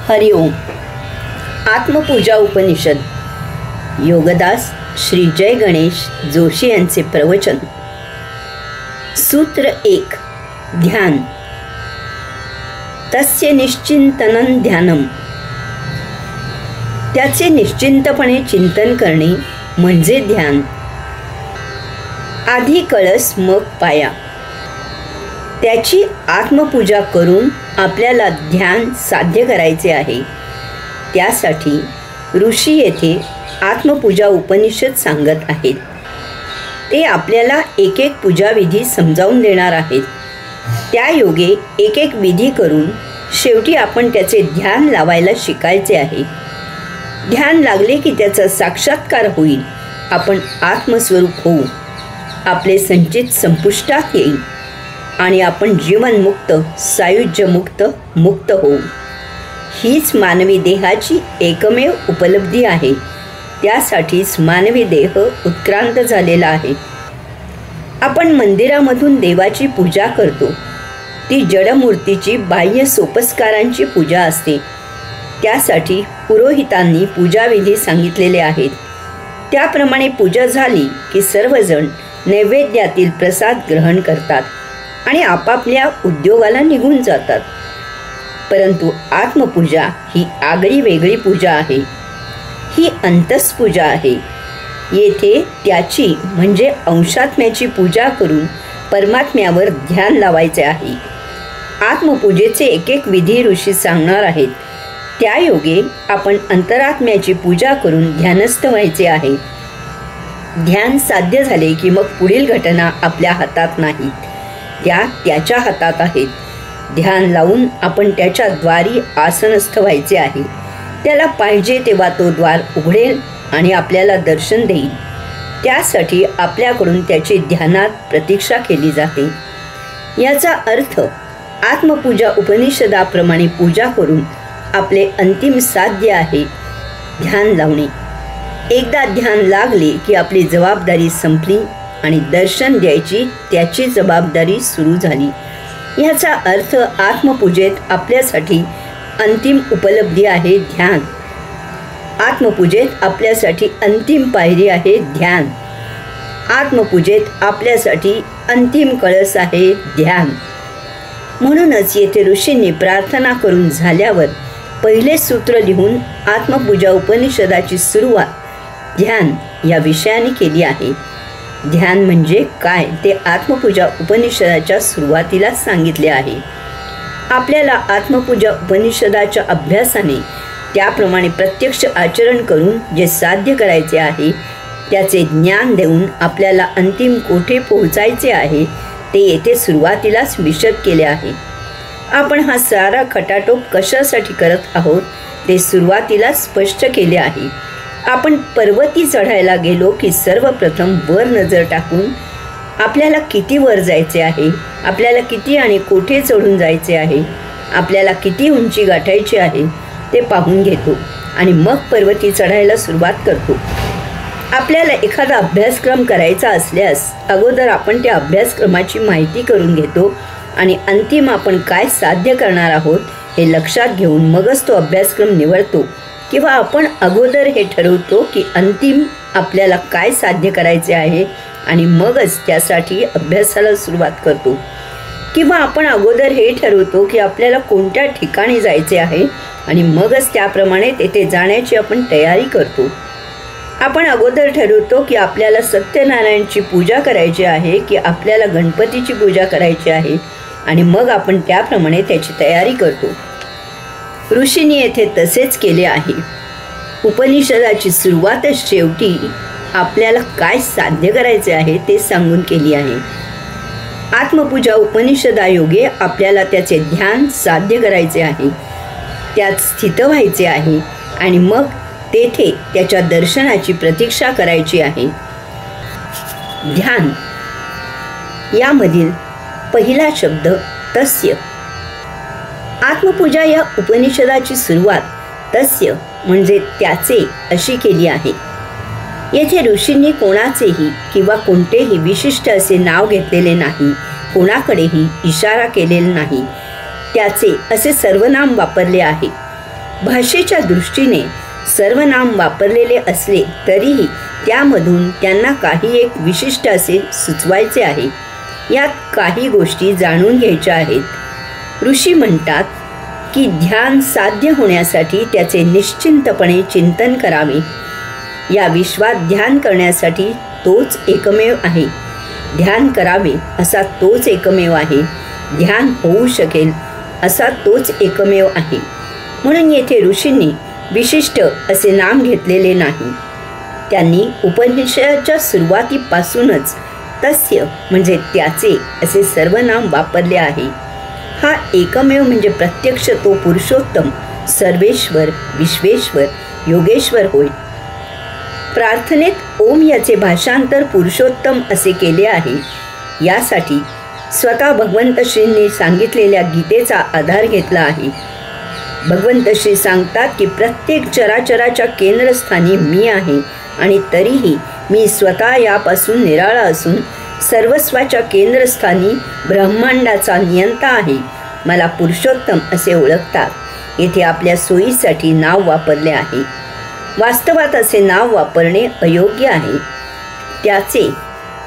हरि ओम. आत्मपूजा उपनिषद. योगदास श्री जय गणेश जोशी यांचे प्रवचन. सूत्र 1. ध्यान. तस्य निश्चिंतनं ध्यानम. त्याचे निश्चिंतपणे चिंतन करणे म्हणजे ध्यान. आधी कळस मग पाया. त्याची आत्मपूजा करून आपल्याला ध्यान साध्य करायचे आहे. त्यासाठी ऋषी येथे आत्मपूजा उपनिषद सांगत आहेत. ते आपल्याला एक एक पूजाविधी समजावून देणार आहेत. त्या योगे एक एक विधी करून शेवटी आपण त्याचे ध्यान लावायला शिकायचे आहे. ध्यान लागले की त्याचा साक्षात्कार होईल. आपण आत्मस्वरूप होऊ. आपले संचित संपुष्टात येईल आणि आपण जीवनमुक्त सायुज्यमुक्त मुक्त होऊ. हीच मानवी देहाची एकमेव उपलब्धी आहे. त्यासाठीच मानवी देह उत्क्रांत झालेला आहे. आपण मंदिरामधून देवाची पूजा करतो. ती जडमूर्तीची बाह्य सोपस्कारांची पूजा असते. त्यासाठी पुरोहितांनी पूजाविधी सांगितलेले आहेत. त्याप्रमाणे पूजा झाली की सर्वजण नैवेद्यातील प्रसाद ग्रहण करतात आणि आपापल्या उद्योगाला निघून जातात. परंतु आत्मपूजा ही आगळी वेगळी पूजा आहे. ही अंतस्पूजा आहे. येथे त्याची म्हणजे अंशात्म्याची पूजा करून परमात्म्यावर ध्यान लावायचे आहे. आत्मपूजेचे एक एक विधी ऋषी सांगणार आहेत. त्या योगे आपण अंतरात्म्याची पूजा करून ध्यानस्थ व्हायचे आहे. ध्यान साध्य झाले की मग पुढील घटना आपल्या हातात नाहीत, त्या त्याच्या हातात आहेत. ध्यान लावून आपण त्याच्या द्वारी आसनस्थ व्हायचे आहे. त्याला पाहिजे तेव्हा तो द्वार उघडेल आणि आपल्याला दर्शन देईल. त्यासाठी आपल्याकडून त्याची ध्यानात प्रतीक्षा केली जाते. याचा अर्थ आत्मपूजा उपनिषदाप्रमाणे पूजा करून आपले अंतिम साध्य आहे ध्यान लावणे. एकदा ध्यान लागले की आपली जबाबदारी संपली आणि दर्शन द्यायची त्याची जबाबदारी सुरू झाली. याचा अर्थ आत्मपूजेत आपल्यासाठी अंतिम उपलब्धी आहे ध्यान. आत्मपूजेत आपल्यासाठी अंतिम पायरी आहे ध्यान. आत्मपूजेत आपल्यासाठी अंतिम कळस आहे ध्यान. म्हणूनच येथे ऋषींनी प्रार्थना करून झाल्यावर पहिले सूत्र लिहून आत्मपूजा उपनिषदाची सुरुवात ध्यान या विषयाने केली आहे. ध्यान म्हणजे काय ते आत्मपूजा उपनिषदाच्या सुरुवातीला सांगितले आहे. आपल्याला आत्मपूजा उपनिषदाच्या अभ्यासाने त्याप्रमाणे प्रत्यक्ष आचरण करून जे साध्य करायचे आहे त्याचे ज्ञान देऊन आपल्याला अंतिम कोठे पोहोचायचे आहे ते येथे सुरुवातीलाच विशद केले आहे. आपण हा सारा खटाटोप कशासाठी करत आहोत ते सुरुवातीलाच स्पष्ट केले आहे. आपण पर्वती चढायला गेलो की सर्वप्रथम वर नजर टाकून आपल्याला किती वर जायचे आहे, आपल्याला किती आणि कोठे चढून जायचे आहे, आपल्याला किती उंची गाठायची आहे ते पाहून घेतो आणि मग पर्वती चढायला सुरुवात करतो. आपल्याला एखादा अभ्यासक्रम करायचा असल्यास अगोदर आपण त्या अभ्यासक्रमाची माहिती करून घेतो आणि अंतिम आपण काय साध्य करणार आहोत हे लक्षात घेऊन मगच तो अभ्यासक्रम निवडतो. किंवा आपण अगोदर हे ठरवतो की अंतिम आपल्याला काय साध्य करायचे आहे आणि मगच त्यासाठी अभ्यासाला सुरुवात करतो. किंवा आपण अगोदर हे ठरवतो की आपल्याला कोणत्या ठिकाणी जायचे आहे आणि मगच त्याप्रमाणे तेथे जाण्याची आपण तयारी करतो. आपण अगोदर ठरवतो की आपल्याला सत्यनारायणची पूजा करायची आहे की आपल्याला गणपतीची पूजा करायची आहे आणि मग आपण त्याप्रमाणे त्याची तयारी करतो. ऋषींनी येथे तसेच केले आहे. उपनिषदाची सुरुवातच शेवटी आपल्याला काय साध्य करायचे आहे ते सांगून केली आहे. आत्मपूजा उपनिषदायोगे आपल्याला त्याचे ध्यान साध्य करायचे आहे, त्यात स्थित व्हायचे आहे आणि मग तेथे त्याच्या दर्शनाची प्रतीक्षा करायची आहे. ध्यान यामधील पहिला शब्द तस्य. आत्मपूजा या उपनिषदाची सुरुवात तस्य म्हणजे त्याचे अशी केली आहे. येथे ऋषींनी कोणाचेही किंवा कोणतेही विशिष्ट असे नाव घेतलेले नाही, कोणाकडेही इशारा केलेला नाही. त्याचे असे सर्वनाम वापरले आहे. भाषेच्या दृष्टीने सर्व नाम वापरलेले असले तरीही त्यामधून त्यांना काही एक विशिष्ट असे सुचवायचे आहे. यात काही गोष्टी जाणून घ्यायच्या आहेत. ऋषी म्हणतात की ध्यान साध्य होण्यासाठी त्याचे निश्चिंतपणे चिंतन करावे. या विश्वात ध्यान करण्यासाठी तोच एकमेव आहे. ध्यान करावे असा तोच एकमेव आहे. ध्यान होऊ शकेल असा तोच एकमेव आहे. म्हणून येथे ऋषींनी विशिष्ट असे नाम घेतलेले नाही. त्यांनी उपनिषदाच्या सुरुवातीपासूनच तस्य म्हणजे त्याचे असे सर्व नाम वापरले आहे. हा एकमेव म्हणजे प्रत्यक्ष तो पुरुषोत्तम, सर्वेश्वर, विश्वेश्वर, योगेश्वर होय. प्रार्थनेत ओम याचे भाषांतर पुरुषोत्तम असे केले आहे. यासाठी स्वतः भगवंत श्रींनी सांगितलेल्या गीतेचा आधार घेतला आहे. भगवंत श्री सांगतात की प्रत्येक चराचराच्या केंद्रस्थानी मी आहे आणि तरीही मी स्वतः यापासून निराळा असून सर्वस्वाच्या केंद्रस्थानी ब्रह्मांडाचा नियंता आहे. मला पुरुषोत्तम असे ओळखतात. येथे आपल्या सोयीसाठी नाव वापरले आहे. वास्तवात असे नाव वापरणे अयोग्य आहे. त्याचे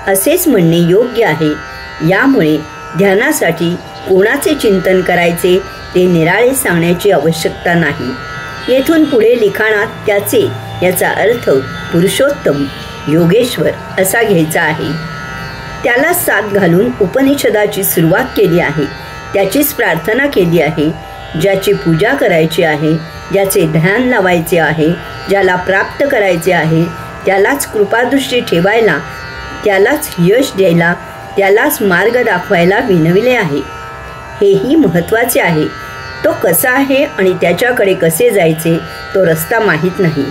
असेच म्हणणे योग्य आहे. यामुळे ध्यानासाठी कोणाचे चिंतन करायचे ते निराळे सांगण्याची आवश्यकता नाही. येथून पुढे लिखाणात त्याचे याचा अर्थ पुरुषोत्तम, योगेश्वर असा घ्यायचा आहे. त्याला साथ घालून उपनिषदाची सुरुवात केली आहे. त्याचीच प्रार्थना केली आहे. ज्याची पूजा करायची आहे, ज्याचे ध्यान लावायचे आहे, ज्याला प्राप्त करायचे आहे, त्यालाच कृपादृष्टी ठेवायला, त्यालाच यश द्यायला, त्यालाच मार्ग दाखवायला विनविले आहे. हेही महत्त्वाचे आहे. तो कसा आहे आणि त्याच्याकडे कसे जायचे तो रस्ता माहीत नाही.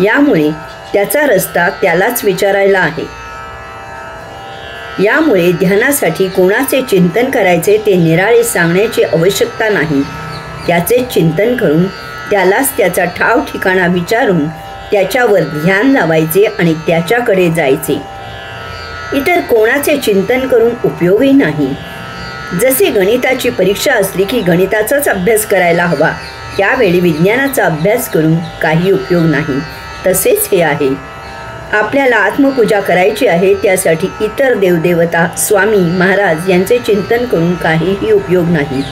यामुळे त्याचा रस्ता त्यालाच विचारायला आहे. यामुळे ध्यानासाठी कोणाचे चिंतन करायचे ते निराळे सांगण्याची आवश्यकता नाही. त्याचे चिंतन करून त्यालाच त्याचा ठाव ठिकाणा विचारून त्याच्यावर ध्यान लावायचे आणि त्याच्याकडे जायचे. इतर कोणाचे चिंतन करून उपयोगही नाही. जसे गणिताची परीक्षा असली की गणिताचाच अभ्यास करायला हवा, त्यावेळी विज्ञानाचा अभ्यास करून काही उपयोग नाही. तसेच हे आहे. आपल्याला आत्मपूजा करायची आहे, त्यासाठी इतर देवदेवता, स्वामी महाराज यांचे चिंतन करून काहीही उपयोग नाही.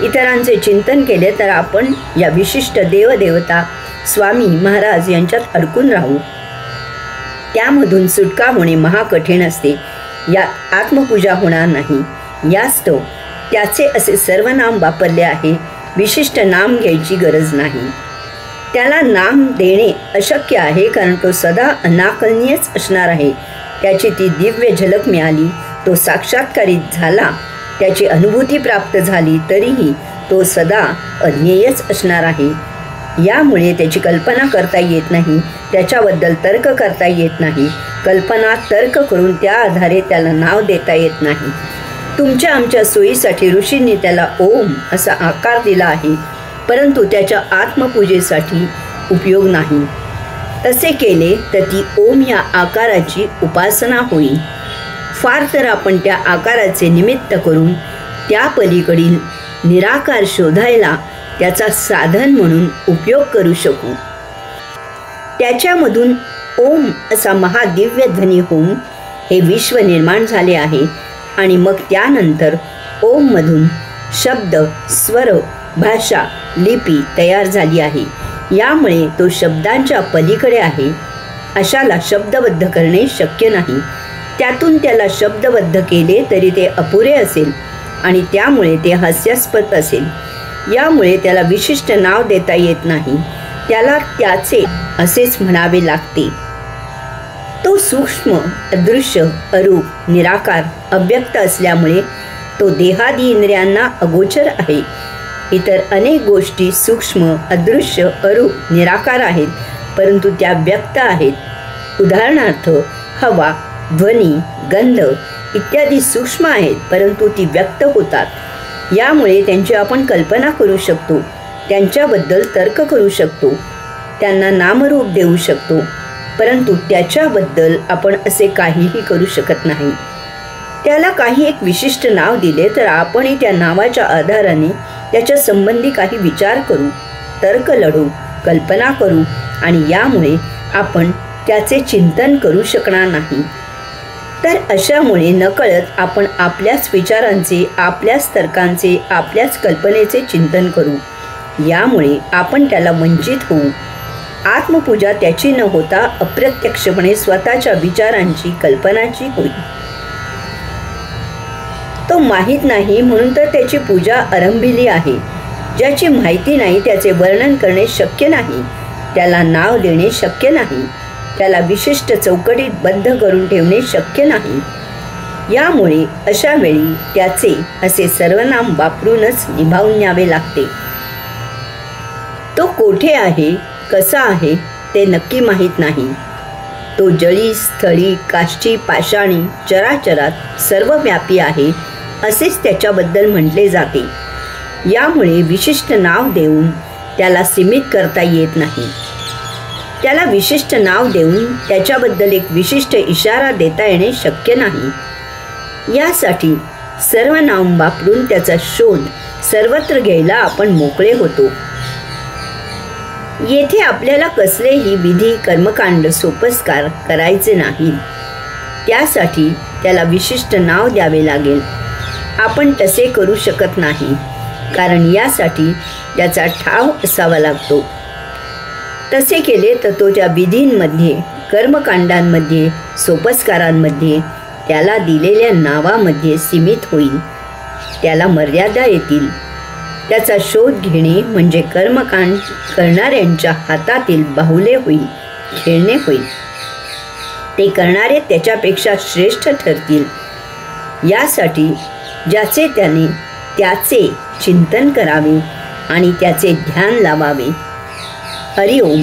इतरांचे चिंतन केले तर आपण या विशिष्ट देवदेवता, स्वामी महाराज यांच्यात अडकून राहू. त्यामधून सुटका होणे महाकठीण असते. यात आत्मपूजा होणार नाही. यास्तव त्याचे असे सर्व नाम वापरले आहे. विशिष्ट नाम घ्यायची गरज नाही. त्याला नाम देणे अशक्य आहे, कारण तो सदा अनाकलनीयच असणार आहे. त्याची ती दिव्य झलक मिळाली, तो साक्षात्कारित झाला, त्याची अनुभूती प्राप्त झाली तरीही तो सदा अज्ञेयच असणार आहे. यामुळे त्याची कल्पना करता येत नाही. त्याच्याबद्दल तर्क करता येत नाही. कल्पना तर्क करून त्या आधारे त्याला नाव देता येत नाही. तुमच्या आमच्या सोयीसाठी ऋषींनी त्याला ओम असा आकार दिला आहे, परंतु त्याच्या आत्मपूजेसाठी उपयोग नाही. तसे केले तर ती ओम या आकाराची उपासना होईल. फार तर आपण त्या आकाराचे निमित्त करून त्या पलीकडील निराकार शोधायला त्याचा साधन म्हणून उपयोग करू शकू. त्याच्यामधून ओम असा महादिव्य ध्वनी होऊन हे विश्व निर्माण झाले आहे आणि मग त्यानंतर ओममधून शब्द, स्वर, भाषा, लिपी तयार झाली आहे. यामुळे तो शब्दांच्या पलीकडे आहे. अशाला शब्दबद्ध करणे शक्य नाही. त्यातून त्याला शब्दबद्ध केले तरी ते अपुरे असेल आणि त्यामुळे ते हास्यास्पद असेल. यामुळे त्याला विशिष्ट नाव देता येत नाही. त्याला त्याचे असेच म्हणावे लागते. तो सूक्ष्म, अदृश्य, अरूप, निराकार, अव्यक्त असल्यामुळे तो देहादी इंद्रियांना अगोचर आहे. इतर अनेक गोष्टी सूक्ष्म, अदृश्य, अरूप, निराकार आहेत, परंतु त्या व्यक्त आहेत. उदाहरणार्थ हवा, ध्वनी, गंध इत्यादी सूक्ष्म आहेत, परंतु ती व्यक्त होतात. यामुळे त्यांची आपण कल्पना करू शकतो, त्यांच्याबद्दल तर्क करू शकतो, त्यांना नामरूप देऊ शकतो, परंतु त्याच्याबद्दल आपण असे काहीही करू शकत नाही. त्याला काही एक विशिष्ट नाव दिले तर आपणही त्या नावाच्या आधाराने त्याच्या संबंधी काही विचार करू. तर्क लढू, कल्पना करू आणि यामुळे आपण त्याचे चिंतन करू शकणार नाही. तर अशामुळे नकळत आपण आपल्याच विचारांचे, आपल्याच तर्कांचे, आपल्याच कल्पनेचे चिंतन करू. यामुळे आपण त्याला वंचित होऊ. आत्मपूजा त्याची न होता अप्रत्यक्षपणे स्वतःच्या विचारांची, कल्पनाची होईल. तो माहीत नाही म्हणून तर त्याची पूजा आरंभिली आहे. ज्याची माहिती नाही त्याचे वर्णन करणे शक्य नाही, त्याला नाव देणे शक्य नाही, त्याला विशिष्ट चौकटीत बद्ध करून ठेवणे शक्य नाही. यामुळे अशा वेळी त्याचे असे सर्वनाम वापरूनच निभावून न्यावे लागते. तो कोठे आहे, कसा आहे ते नक्की माहीत नाही. तो जळी, स्थळी, काष्ठी, पाषाणी, चराचरात सर्वव्यापी आहे असेच त्याच्याबद्दल म्हटले जाते. यामुळे विशिष्ट नाव देऊन त्याला सीमित करता येत नाही. त्याला विशिष्ट नाव देऊन त्याच्याबद्दल एक विशिष्ट इशारा देता येणे शक्य नाही. यासाठी सर्वनाम वापरून त्याचा शोध सर्वत्र घ्यायला आपण मोकळे होतो. येथे आपल्याला कसलेही विधी, कर्मकांड, सोपस्कार करायचे नाही. त्यासाठी त्याला विशिष्ट नाव द्यावे लागेल. आपण तसे करू शकत नाही, कारण यासाठी त्याचा ठाव असावा लागतो. तसे केले तर तो त्या विधींमध्ये, कर्मकांडांमध्ये, सोपस्कारांमध्ये त्याला दिलेल्या नावामध्ये सीमित होईल. त्याला मर्यादा येतील. त्याचा शोध घेणे म्हणजे कर्मकांड करणाऱ्यांच्या हातातील बाहुले होईल, खेळणे होईल. ते करणारे त्याच्यापेक्षा श्रेष्ठ ठरतील. यासाठी ज्याचे त्याने त्याचे चिंतन करावे आणि त्याचे ध्यान लावावे. हरिओम.